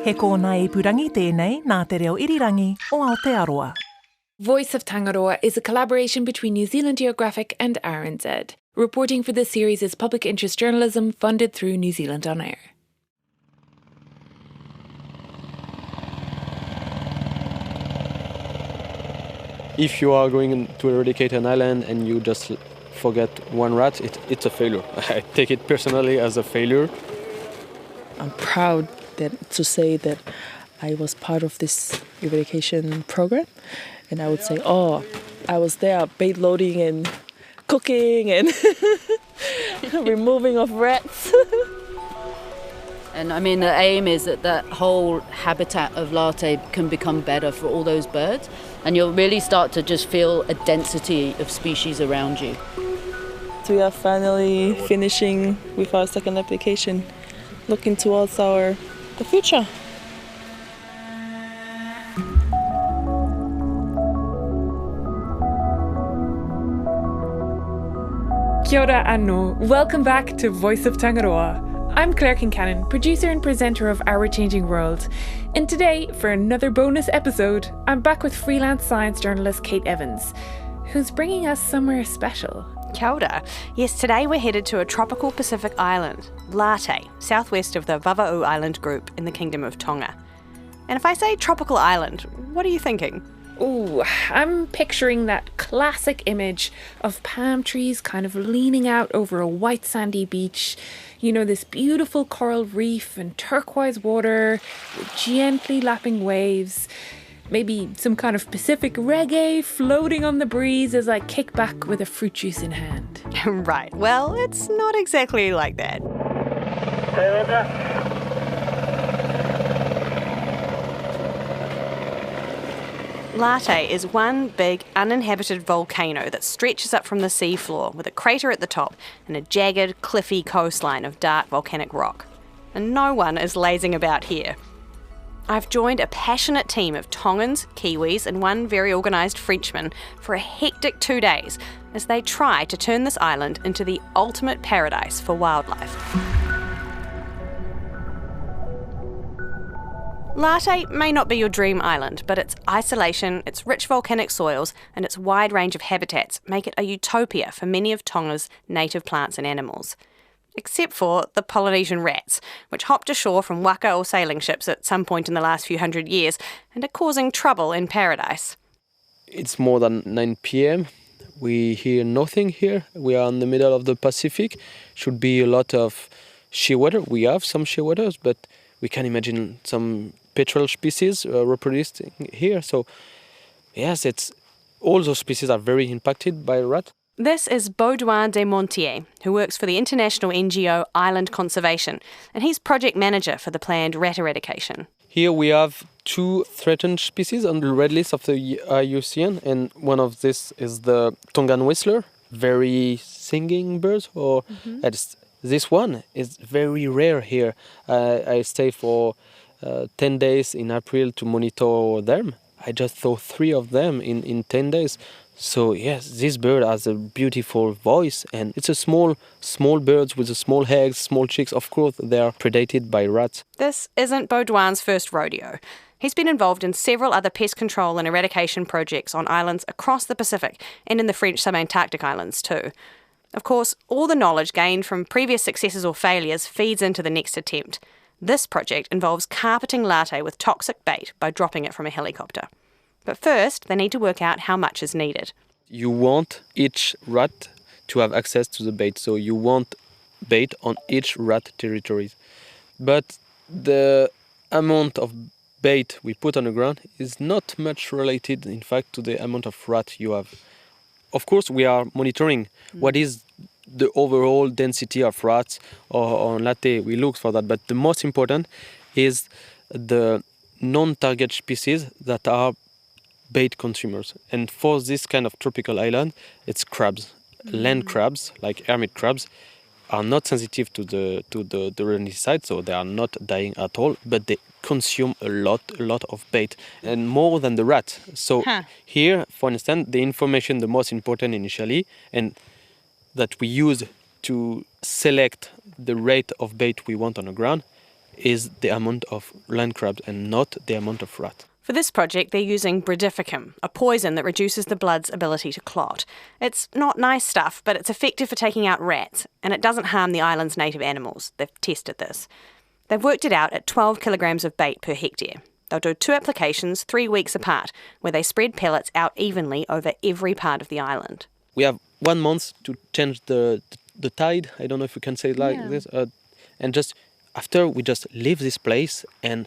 He kōna ipurangi tēnei nā te reo irirangi o Aotearoa. Voice of Tangaroa is a collaboration between New Zealand Geographic and RNZ. Reporting for this series is public interest journalism funded through New Zealand On Air. If you are going to eradicate an island and you just forget one rat, it's a failure. I take it personally as a failure. I'm proud to say that I was part of this eradication program. And I would say, I was there bait loading and cooking and removing of rats. And I mean, the aim is that that whole habitat of latte can become better for all those birds. And you'll really start to just feel a density of species around you. So we are finally finishing with our second application, looking towards the future. Kia ora anō. Welcome back to Voice of Tangaroa. I'm Claire Kincannon, producer and presenter of Our Changing World. And today, for another bonus episode, I'm back with freelance science journalist Kate Evans, who's bringing us somewhere special. Kia ora. Yes, today we're headed to a tropical Pacific island, Late, southwest of the Vava'u Island group in the Kingdom of Tonga. And if I say tropical island, what are you thinking? Ooh, I'm picturing that classic image of palm trees kind of leaning out over a white sandy beach. You know, this beautiful coral reef and turquoise water with gently lapping waves. Maybe some kind of Pacific reggae floating on the breeze as I kick back with a fruit juice in hand. Right, well, it's not exactly like that. Late is one big uninhabited volcano that stretches up from the seafloor with a crater at the top and a jagged, cliffy coastline of dark volcanic rock. And no one is lazing about here. I've joined a passionate team of Tongans, Kiwis and one very organised Frenchman for a hectic 2 days as they try to turn this island into the ultimate paradise for wildlife. Late may not be your dream island, but its isolation, its rich volcanic soils and its wide range of habitats make it a utopia for many of Tonga's native plants and animals. Except for the Polynesian rats, which hopped ashore from waka or sailing ships at some point in the last few hundred years and are causing trouble in paradise. It's more than 9 p.m. We hear nothing here. We are in the middle of the Pacific. Should be a lot of shearwater. We have some shearwaters, but we can imagine some petrel species reproducing here. So, yes, all those species are very impacted by rat. This is Baudouin Desmontiers, who works for the international NGO Island Conservation, and he's project manager for the planned rat eradication. Here we have 2 threatened species on the red list of the IUCN, and one of this is the Tongan whistler, very singing bird. This one is very rare here. I stay for 10 days in April to monitor them. I just saw 3 of them in 10 days. So yes, this bird has a beautiful voice, and it's a small birds with a small eggs, small chicks. Of course, they are predated by rats. This isn't Baudouin's first rodeo. He's been involved in several other pest control and eradication projects on islands across the Pacific and in the French subantarctic islands too. Of course, all the knowledge gained from previous successes or failures feeds into the next attempt. This project involves carpeting Late with toxic bait by dropping it from a helicopter. But first, they need to work out how much is needed. You want each rat to have access to the bait, so you want bait on each rat territory. But the amount of bait we put on the ground is not much related, in fact, to the amount of rat you have. Of course, we are monitoring what is the overall density of rats or on Late. We look for that, but the most important is the non-target species that are bait consumers. And for this kind of tropical island, it's crabs. Land crabs, like hermit crabs, are not sensitive to the rodenticides, so they are not dying at all, but they consume a lot of bait, and more than the rat. So here, for instance, the information the most important initially, and that we use to select the rate of bait we want on the ground, is the amount of land crabs and not the amount of rat. For this project, they're using bradificum, a poison that reduces the blood's ability to clot. It's not nice stuff, but it's effective for taking out rats, and it doesn't harm the island's native animals. They've tested this. They've worked it out at 12 kilograms of bait per hectare. They'll do 2 applications 3 weeks apart, where they spread pellets out evenly over every part of the island. We have 1 month to change the tide. I don't know if we can say it like this. And just after, we just leave this place and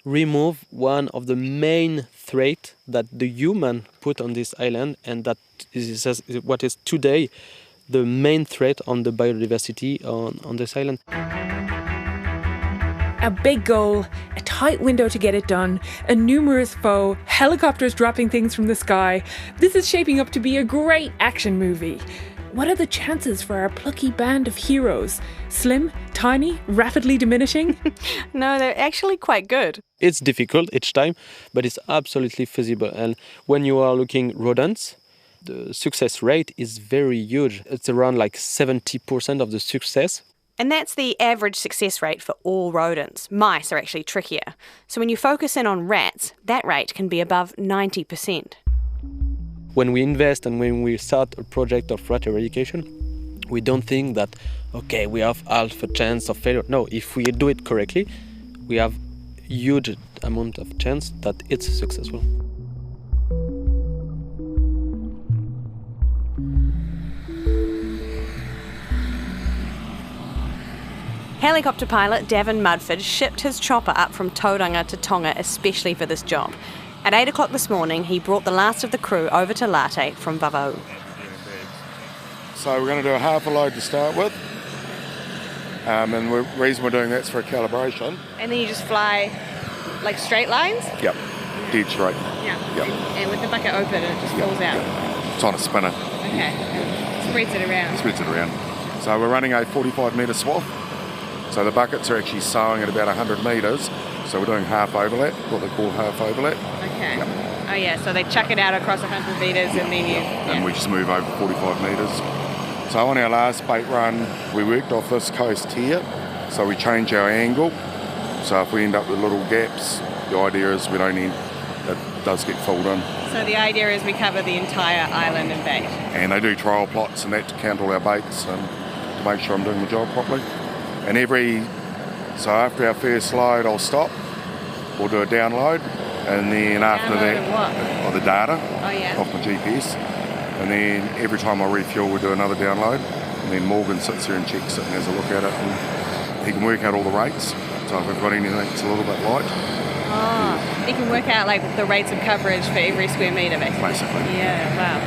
remove one of the main threats that the human put on this island, and that is what is today the main threat on the biodiversity on this island. A big goal, a tight window to get it done, a numerous foe, helicopters dropping things from the sky. This is shaping up to be a great action movie. What are the chances for our plucky band of heroes? Slim, tiny, rapidly diminishing? No, they're actually quite good. It's difficult each time, but it's absolutely feasible. And when you are looking rodents, the success rate is very huge. It's around like 70% of the success. And that's the average success rate for all rodents. Mice are actually trickier. So when you focus in on rats, that rate can be above 90%. When we invest and when we start a project of rat eradication, we don't think that, okay, we have half a chance of failure. No, if we do it correctly, we have huge amount of chance that it's successful. Helicopter pilot Davin Mudford shipped his chopper up from Tonga to Tonga especially for this job. At 8 o'clock this morning, he brought the last of the crew over to Latte from Vavau. So we're going to do a half a load to start with. And the reason we're doing that's for a calibration. And then you just fly like straight lines? Yep, dead straight. Yeah. Yep. And with the bucket open, it just falls out? It's on a spinner. Okay. And spreads it around? Spreads it around. So we're running a 45 metre swath. So the buckets are actually sowing at about 100 metres. So we're doing half overlap, what they call half overlap. Okay. Yep. Oh yeah, so they chuck it out across 100 metres and then you... And we just move over 45 metres. So on our last bait run, we worked off this coast here. So we change our angle. So if we end up with little gaps, the idea is we don't end, it does get filled in. So the idea is we cover the entire island in bait. And they do trial plots and that to count all our baits and to make sure I'm doing the job properly. And so after our first load, I'll stop. We'll do a download, and then after that, the data off my GPS. And then every time I refuel, we do another download. And then Morgan sits there and checks it and has a look at it, and he can work out all the rates. So if we've got anything that's a little bit light, you can work out like the rates of coverage for every square metre, basically. Basically. Yeah. Wow.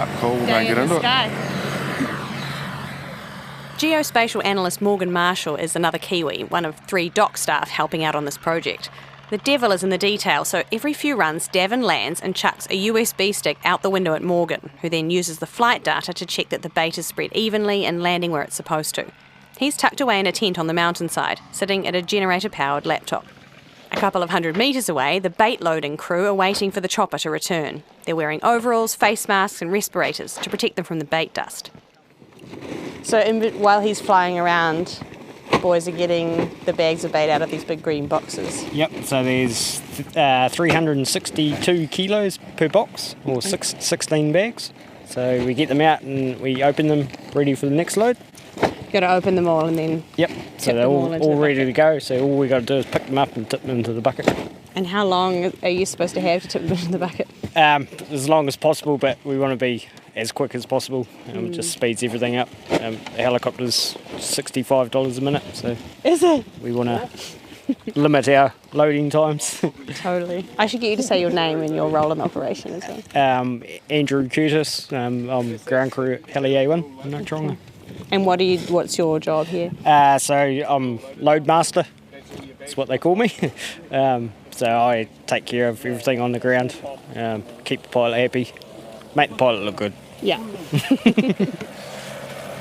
Okay. Cool. We'll go and get into it. Geospatial analyst Morgan Marshall is another Kiwi, one of 3 dock staff helping out on this project. The devil is in the detail, so every few runs, Davin lands and chucks a USB stick out the window at Morgan, who then uses the flight data to check that the bait is spread evenly and landing where it's supposed to. He's tucked away in a tent on the mountainside, sitting at a generator-powered laptop. A couple of 100 metres away, the bait loading crew are waiting for the chopper to return. They're wearing overalls, face masks and respirators to protect them from the bait dust. So while he's flying around, the boys are getting the bags of bait out of these big green boxes. Yep, so there's 362 kilos per box, or 16 bags. So we get them out and we open them, ready for the next load. You've got to open them all and then so they're all ready to go. So all we got to do is pick them up and tip them into the bucket. And how long are you supposed to have to tip them into the bucket? As long as possible, but we want to be as quick as possible. It just speeds everything up. A helicopter's $65 a minute, so is it? We want to limit our loading times. Totally. I should get you to say your name and your role in the operation as well. Andrew Curtis. I'm ground crew at Heli A1 in Tonga. And what's your job here? So I'm load master. That's what they call me. So I take care of everything on the ground, keep the pilot happy, make the pilot look good. Yeah.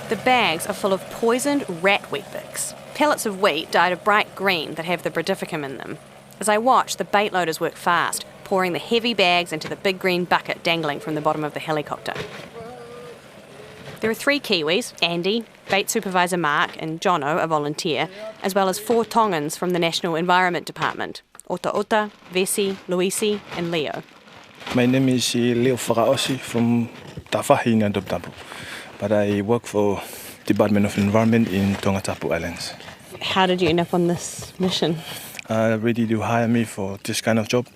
The bags are full of poisoned rat wheat bix, pellets of wheat dyed a bright green that have the bradificum in them. As I watch, the bait loaders work fast, pouring the heavy bags into the big green bucket dangling from the bottom of the helicopter. There are 3 Kiwis, Andy, bait supervisor Mark and Jono, a volunteer, as well as 4 Tongans from the National Environment Department, Ota Ota, Vesi, Luisi and Leo. My name is Leo Faraosi from Tafahi Tapu, but I work for Department of Environment in Tonga Tapu Islands. How did you end up on this mission? Ready to hire me for this kind of job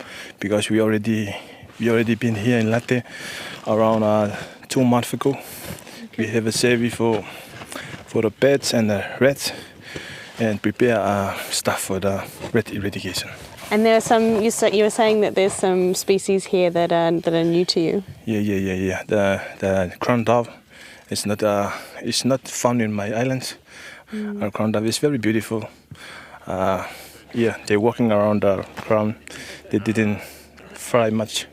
because we already been here in Latte around 2 months ago. We have a survey for the bats and the rats and prepare stuff for the rat eradication. And there are some. You were saying that there's some species here that are new to you. Yeah. The crown dove is not found in my islands. Crown dove is very beautiful. They're walking around the crown. They didn't fly much.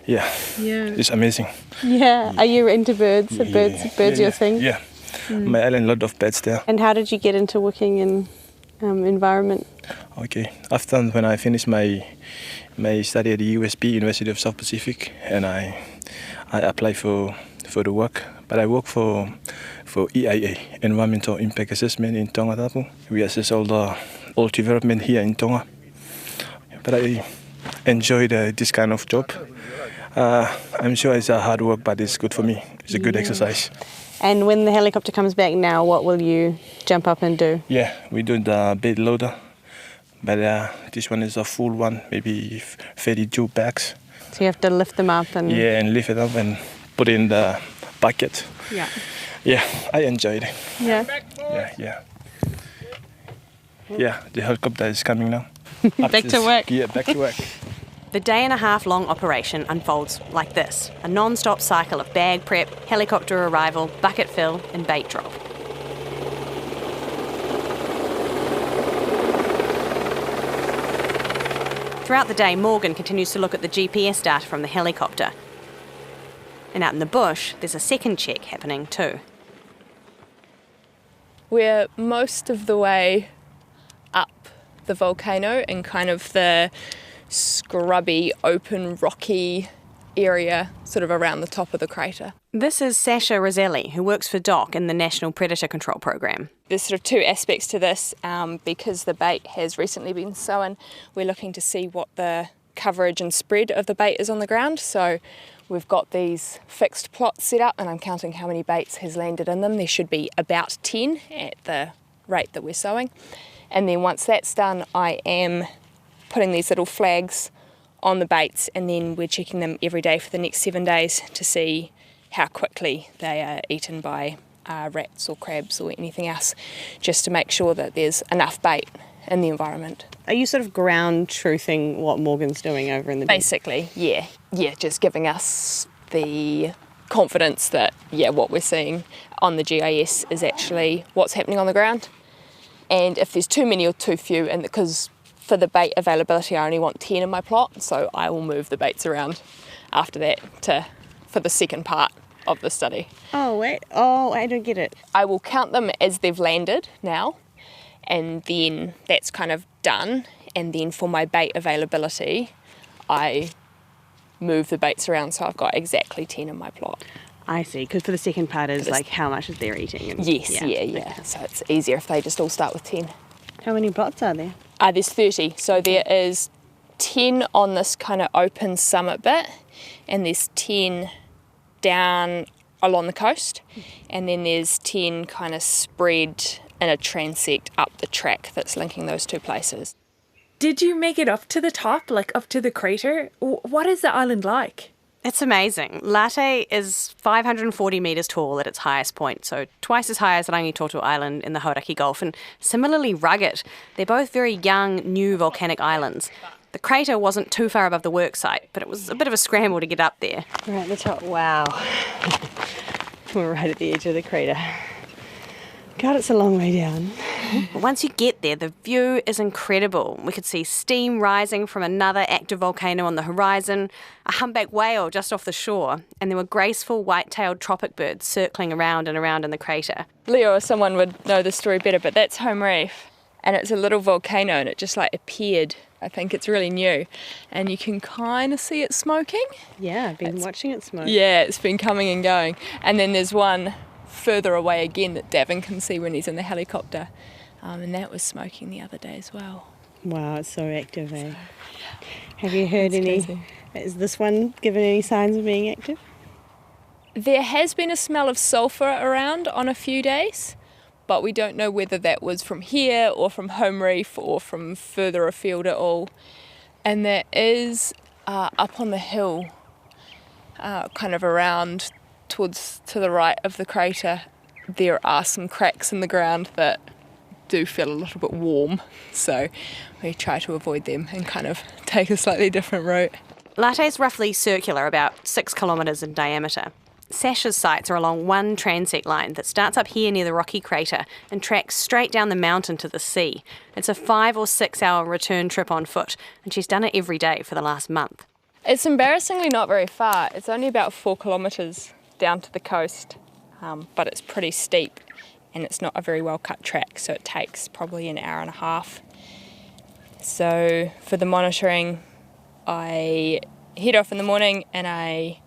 Yeah. It's amazing. Yeah. Are you into birds? Are birds your thing? Yeah. My island, lot of birds there. And how did you get into working in environment? Okay. After when I finished my study at the USP, University of South Pacific, and I applied for the work, but I work for EIA, Environmental Impact Assessment in Tonga Tapu. We assess all development here in Tonga. But I enjoy this kind of job. I'm sure it's a hard work, but it's good for me. It's a good exercise. And when the helicopter comes back now, what will you jump up and do? Yeah, we do the bait loader, but this one is a full one, maybe 32 bags. So you have to lift them up and... Yeah, and lift it up and put in the bucket. Yeah. Yeah, I enjoyed it. Yeah. Yeah, the helicopter is coming now. Back to work. Yeah, back to work. The day-and-a-half-long operation unfolds like this, a non-stop cycle of bag prep, helicopter arrival, bucket fill and bait drop. Throughout the day, Morgan continues to look at the GPS data from the helicopter. And out in the bush, there's a second check happening too. We're most of the way up the volcano in kind of the scrubby, open, rocky area sort of around the top of the crater. This is Sasha Roselli, who works for DOC in the National Predator Control Program. There's sort of 2 aspects to this. Because the bait has recently been sown, we're looking to see what the coverage and spread of the bait is on the ground. So we've got these fixed plots set up and I'm counting how many baits has landed in them. There should be about 10 at the rate that we're sowing. And then once that's done, I am putting these little flags on the baits and then we're checking them every day for the next 7 days to see how quickly they are eaten by rats or crabs or anything else, just to make sure that there's enough bait in the environment. Are you sort of ground truthing what Morgan's doing over in the deep? Basically, yeah, just giving us the confidence that, what we're seeing on the GIS is actually what's happening on the ground. And if there's too many or too few, and because for the bait availability I only want 10 in my plot, so I will move the baits around after that for the second part of the study. Oh, I don't get it. I will count them as they've landed now, and then that's kind of done. And then for my bait availability, I move the baits around so I've got exactly 10 in my plot. I see, because for the second part is like how much is they're eating. And, yes, yeah. So it's easier if they just all start with 10. How many plots are there? There's 30. So there is 10 on this kind of open summit bit, and there's 10 down along the coast, and then there's 10 kind of spread in a transect up the track that's linking those 2 places. Did you make it up to the top, like up to the crater? What is the island like? It's amazing. Latte is 540 metres tall at its highest point, so twice as high as Rangitoto Island in the Hauraki Gulf, and similarly rugged. They're both very young, new volcanic islands. The crater wasn't too far above the work site, but it was a bit of a scramble to get up there. We're at the top. Wow. We're right at the edge of the crater. God, it's a long way down. But once you get there, the view is incredible. We could see steam rising from another active volcano on the horizon, a humpback whale just off the shore, and there were graceful white-tailed tropic birds circling around and around in the crater. Leo or someone would know the story better, but that's Home Reef, and it's a little volcano, and it just like appeared I think it's really new, and you can kind of see it smoking. Yeah, I've been watching it smoke. Yeah, it's been coming and going. And then there's one further away again that Davin can see when he's in the helicopter, and that was smoking the other day as well. Wow, it's so active, eh? Have you heard It's any? crazy. Is this one given any signs of being active? There has been a smell of sulphur around on a few days, but we don't know whether that was from here or from Home Reef or from further afield at all. And there is up on the hill, kind of around to the right of the crater, there are some cracks in the ground that do feel a little bit warm, so we try to avoid them and kind of take a slightly different route. Latte's roughly circular, about 6 kilometres in diameter. Sash's sites are along one transect line that starts up here near the rocky crater and tracks straight down the mountain to the sea. It's a 5 or 6 hour return trip on foot, and she's done it every day for the last month. It's embarrassingly not very far. It's only about 4 kilometres down to the coast, but it's pretty steep and it's not a very well cut track, so it takes probably an hour and a half. So for the monitoring, I head off in the morning and I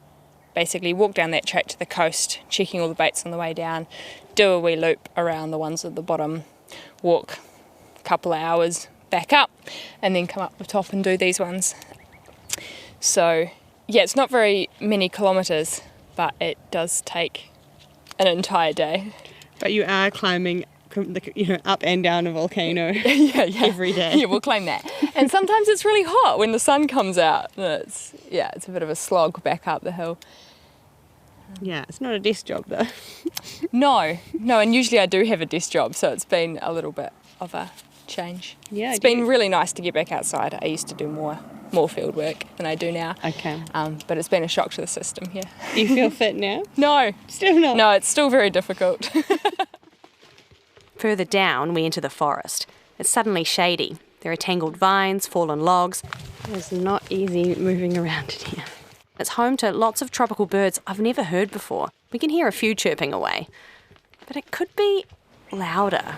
basically walk down that track to the coast, checking all the baits on the way down, do a wee loop around the ones at the bottom, walk a couple of hours back up, and then come up the top and do these ones. So yeah, it's not very many kilometres, but it does take an entire day. But you are climbing, up and down a volcano yeah. every day. Yeah, we'll claim that. And sometimes it's really hot when the sun comes out. And it's a bit of a slog back up the hill. Yeah, it's not a desk job though. No, and usually I do have a desk job, so it's been a little bit of a change. Yeah, it's been really nice to get back outside. I used to do more field work than I do now. Okay. But it's been a shock to the system here. Do you feel fit now? No. Still not? No, it's still very difficult. Further down, we enter the forest. It's suddenly shady. There are tangled vines, fallen logs. It's not easy moving around in here. It's home to lots of tropical birds I've never heard before. We can hear a few chirping away. But it could be louder.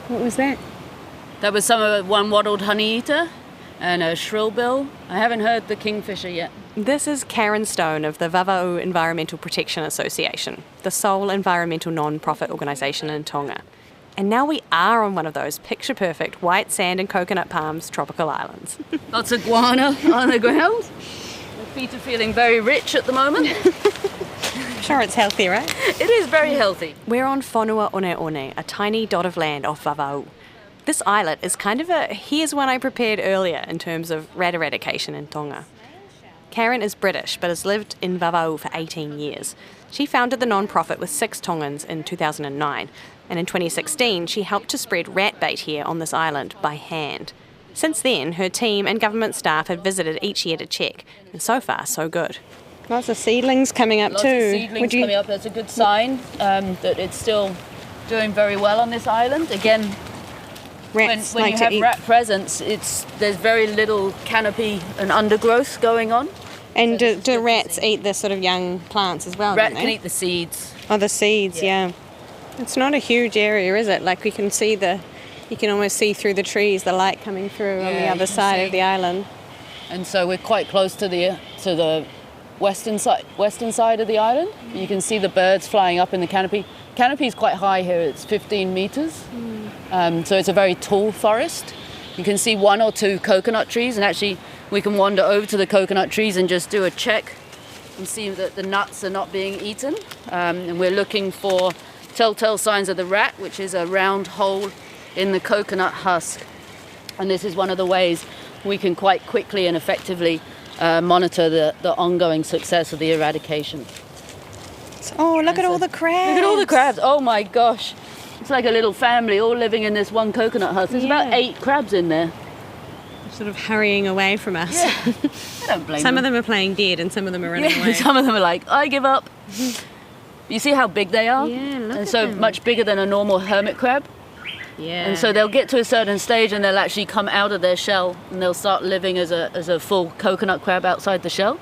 What was that? That was one wattled honeyeater and a shrillbill. I haven't heard the kingfisher yet. This is Karen Stone of the Vava'u Environmental Protection Association, the sole environmental non-profit organisation in Tonga. And now we are on one of those picture-perfect white sand and coconut palms tropical islands. Lots of guano on the ground. My feet are feeling very rich at the moment. I'm sure it's healthy, right? It is very healthy. We're on Whanua Oneone, a tiny dot of land off Vava'u. This islet is kind of a here's one I prepared earlier in terms of rat eradication in Tonga. Karen is British but has lived in Vava'u for 18 years. She founded the non-profit with 6 Tongans in 2009, and in 2016 she helped to spread rat bait here on this island by hand. Since then, her team and government staff have visited each year to check, and so far so good. Lots of seedlings coming up too. Lots of seedlings coming up. That's a good sign that it's still doing very well on this island. Again, when you have rat presence, there's very little canopy and undergrowth going on. And do rats eat the sort of young plants as well? Rats can eat the seeds. Oh, the seeds, yeah. It's not a huge area, is it? Like you can almost see through the trees the light coming through on the other side of the island. And so we're quite close to the western side of the island. You can see the birds flying up in the canopy. Canopy is quite high here. It's 15 metres. So it's a very tall forest. You can see 1 or 2 coconut trees, and actually we can wander over to the coconut trees and just do a check and see that the nuts are not being eaten. And we're looking for telltale signs of the rat, which is a round hole in the coconut husk. And this is one of the ways we can quite quickly and effectively monitor the ongoing success of the eradication. Oh, look at all the crabs. Look at all the crabs. Oh my gosh. It's like a little family all living in this one coconut husk. There's about 8 crabs in there. Sort of hurrying away from us. Yeah. I don't blame them. Some of them are playing dead and some of them are running away. Some of them are like, I give up. You see how big they are? Yeah, look and at so them. much bigger than a normal hermit crab. Yeah. And so they'll get to a certain stage and they'll actually come out of their shell and they'll start living as a full coconut crab outside the shell.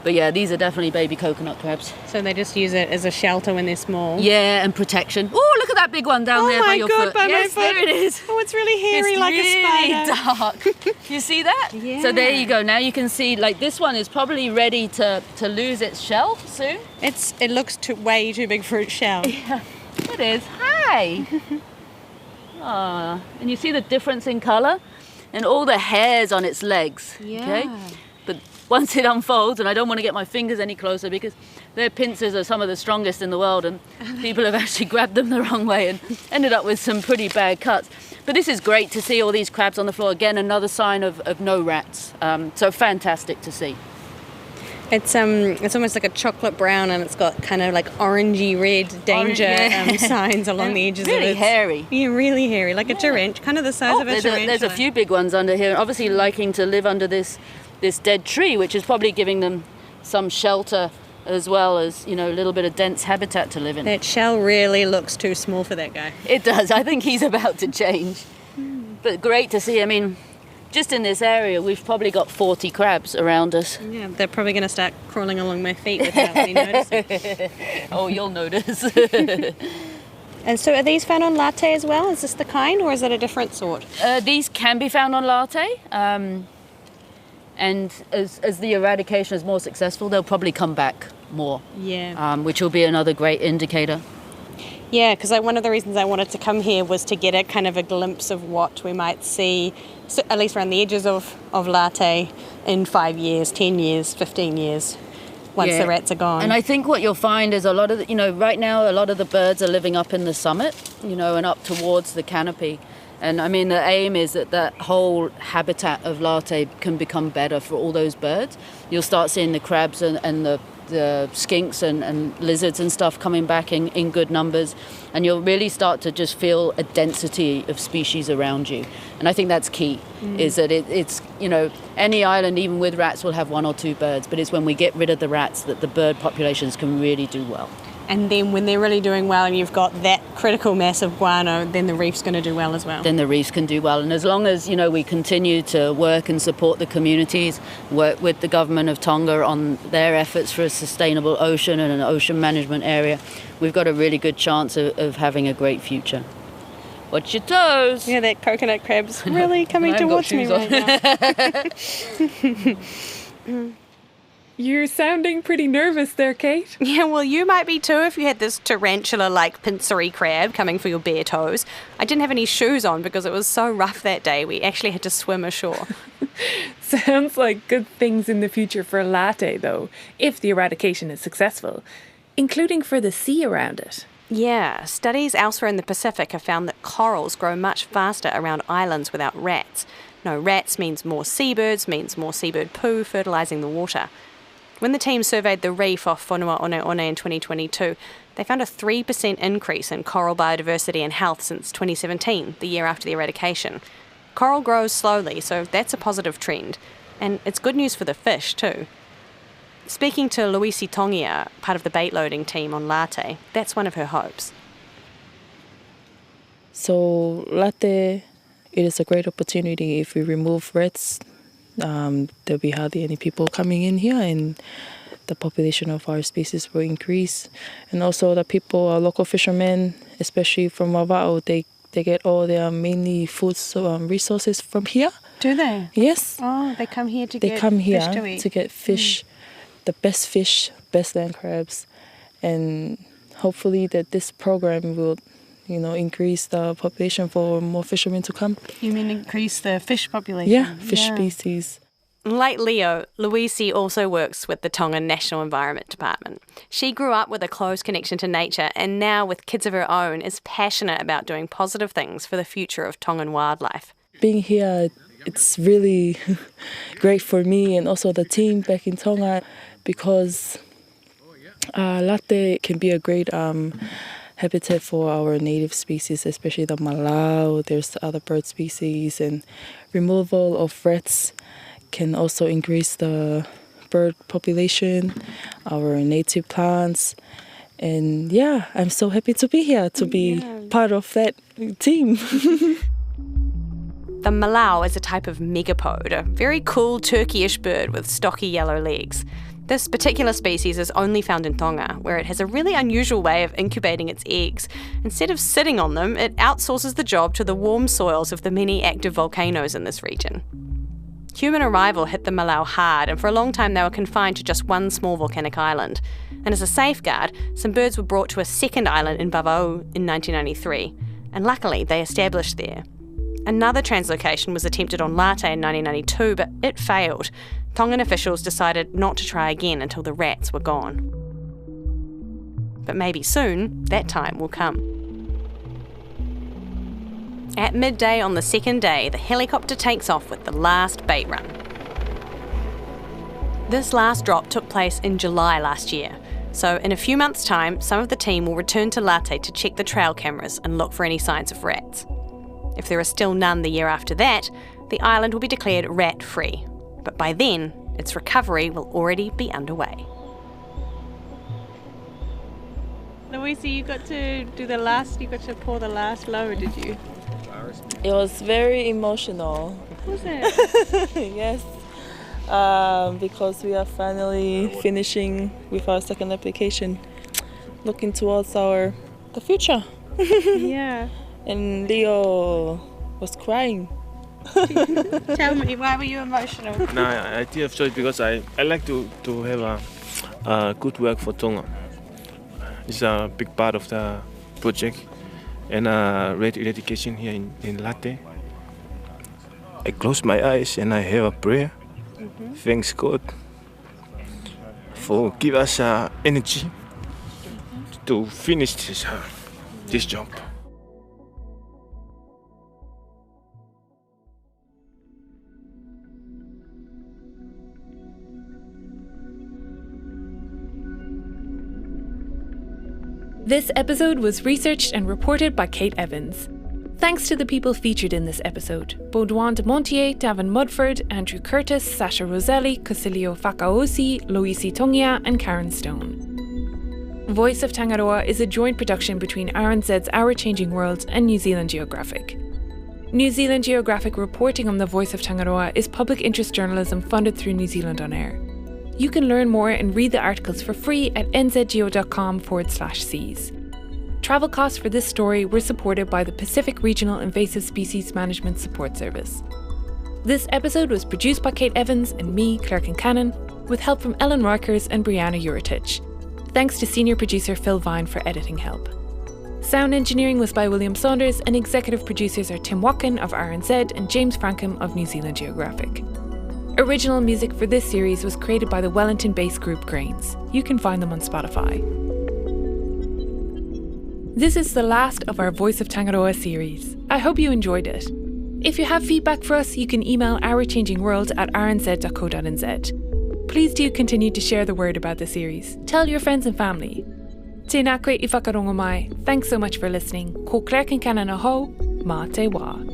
But yeah, these are definitely baby coconut crabs. So they just use it as a shelter when they're small. Yeah, and protection. Oh, look at that big one down there by your foot. By Yes, my foot. there it is. Oh, it's really hairy, It's like really a spider. dark. You see that? Yeah. So there you go. Now you can see, like, this one is probably ready to lose its shell soon. It looks way too big for its shell. Yeah, it is. Hi. And you see the difference in colour and all the hairs on its legs. Yeah. Okay? But once it unfolds, and I don't want to get my fingers any closer because their pincers are some of the strongest in the world and people have actually grabbed them the wrong way and ended up with some pretty bad cuts. But this is great to see all these crabs on the floor. Again, another sign of no rats. So fantastic to see. It's almost like a chocolate brown, and it's got kind of like orangey red danger signs along the edges of it. Really hairy. Yeah, really hairy, like a tarantula, kind of the size of a tarantula. There's a few big ones under here, obviously liking to live under this dead tree, which is probably giving them some shelter as well as, you know, a little bit of dense habitat to live in. That shell really looks too small for that guy. It does. I think he's about to change. But great to see. I mean, just in this area, we've probably got 40 crabs around us. Yeah, they're probably going to start crawling along my feet without me noticing. Oh, you'll notice. And so are these found on latte as well? Is this the kind, or is it a different sort? These can be found on latte. And as the eradication is more successful, they'll probably come back more. Yeah. Which will be another great indicator. Yeah, because one of the reasons I wanted to come here was to get a kind of a glimpse of what we might see, so at least around the edges of latte, in 5 years, 10 years, 15 years, once the rats are gone. And I think what you'll find is a lot of, right now a lot of the birds are living up in the summit, and up towards the canopy. And I mean, the aim is that whole habitat of latte can become better for all those birds. You'll start seeing the crabs and the skinks and lizards and stuff coming back in good numbers, and you'll really start to just feel a density of species around you. And I think that's key, is that it's any island, even with rats, will have one or two birds, but it's when we get rid of the rats that the bird populations can really do well. And then when they're really doing well and you've got that critical mass of guano, then the reef's going to do well as well. Then the reefs can do well. And as long as, we continue to work and support the communities, work with the government of Tonga on their efforts for a sustainable ocean and an ocean management area, we've got a really good chance of having a great future. Watch your toes. Yeah, that coconut crab's really coming towards me right now. You're sounding pretty nervous there, Kate. Yeah, well, you might be too if you had this tarantula-like pincery crab coming for your bare toes. I didn't have any shoes on because it was so rough that day. We actually had to swim ashore. Sounds like good things in the future for latte, though, if the eradication is successful, including for the sea around it. Yeah, studies elsewhere in the Pacific have found that corals grow much faster around islands without rats. No rats means more seabirds, means more seabird poo fertilising the water. When the team surveyed the reef off Whanua One One in 2022, they found a 3% increase in coral biodiversity and health since 2017, the year after the eradication. Coral grows slowly, so that's a positive trend. And it's good news for the fish, too. Speaking to Luisi Tongia, part of the bait loading team on latte, that's one of her hopes. So latte, it is a great opportunity. If we remove rats, there'll be hardly any people coming in here, and the population of our species will increase. And also the people, local fishermen, especially from Wava'o, they get all their mainly food resources from here. Do they? Yes. Oh, they come here to get fish to eat. To get fish, the best land crabs, and hopefully that this program will increase the population for more fishermen to come. You mean increase the fish population? Yeah, fish species. Like Leo, Luisi also works with the Tonga National Environment Department. She grew up with a close connection to nature and now, with kids of her own, is passionate about doing positive things for the future of Tongan wildlife. Being here, it's really great for me and also the team back in Tonga, because latte can be a great habitat for our native species, especially the malau. There's other bird species, and removal of rats can also increase the bird population, our native plants, And yeah, I'm so happy to be here, to be part of that team. The malau is a type of megapode, a very cool turkey-ish bird with stocky yellow legs. This particular species is only found in Tonga, where it has a really unusual way of incubating its eggs. Instead of sitting on them, it outsources the job to the warm soils of the many active volcanoes in this region. Human arrival hit the malau hard, and for a long time they were confined to just one small volcanic island. And as a safeguard, some birds were brought to a second island in Bavau in 1993, and luckily they established there. Another translocation was attempted on Late in 1992, but it failed. Tongan officials decided not to try again until the rats were gone. But maybe soon, that time will come. At midday on the second day, the helicopter takes off with the last bait run. This last drop took place in July last year, so in a few months' time, some of the team will return to Late to check the trail cameras and look for any signs of rats. If there are still none the year after that, the island will be declared rat-free. But by then, its recovery will already be underway. Louisa, you got to pour the last load, did you? It was very emotional. Was it? Yes, because we are finally finishing with our second application, looking towards the future. Yeah. And Leo was crying. Tell me, why were you emotional? No, I did have choice because I like to have a good work for Tonga. It's a big part of the project. And red eradication here in Late. I close my eyes and I have a prayer. Thanks God for give us energy to finish this job. This episode was researched and reported by Kate Evans. Thanks to the people featured in this episode: Baudouin de Montier, Davin Mudford, Andrew Curtis, Sasha Roselli, Cosilio Fakaosi, Loisi Tongia, and Karen Stone. Voice of Tangaroa is a joint production between RNZ's Our Changing World and New Zealand Geographic. New Zealand Geographic reporting on the Voice of Tangaroa is public interest journalism funded through New Zealand On Air. You can learn more and read the articles for free at nzgeo.com/seas. Travel costs for this story were supported by the Pacific Regional Invasive Species Management Support Service. This episode was produced by Kate Evans and me, Claire Kincannon, with help from Ellen Rikers and Brianna Juritich. Thanks to senior producer Phil Vine for editing help. Sound engineering was by William Saunders, and executive producers are Tim Watkin of RNZ and James Frankham of New Zealand Geographic. Original music for this series was created by the Wellington-based group Grains. You can find them on Spotify. This is the last of our Voice of Tangaroa series. I hope you enjoyed it. If you have feedback for us, you can email ourchangingworld@rnz.co.nz. Please do continue to share the word about the series. Tell your friends and family. Tēnā koe I whakarongo mai. Thanks so much for listening. Ko Claire Kincannon aho, mā te wā.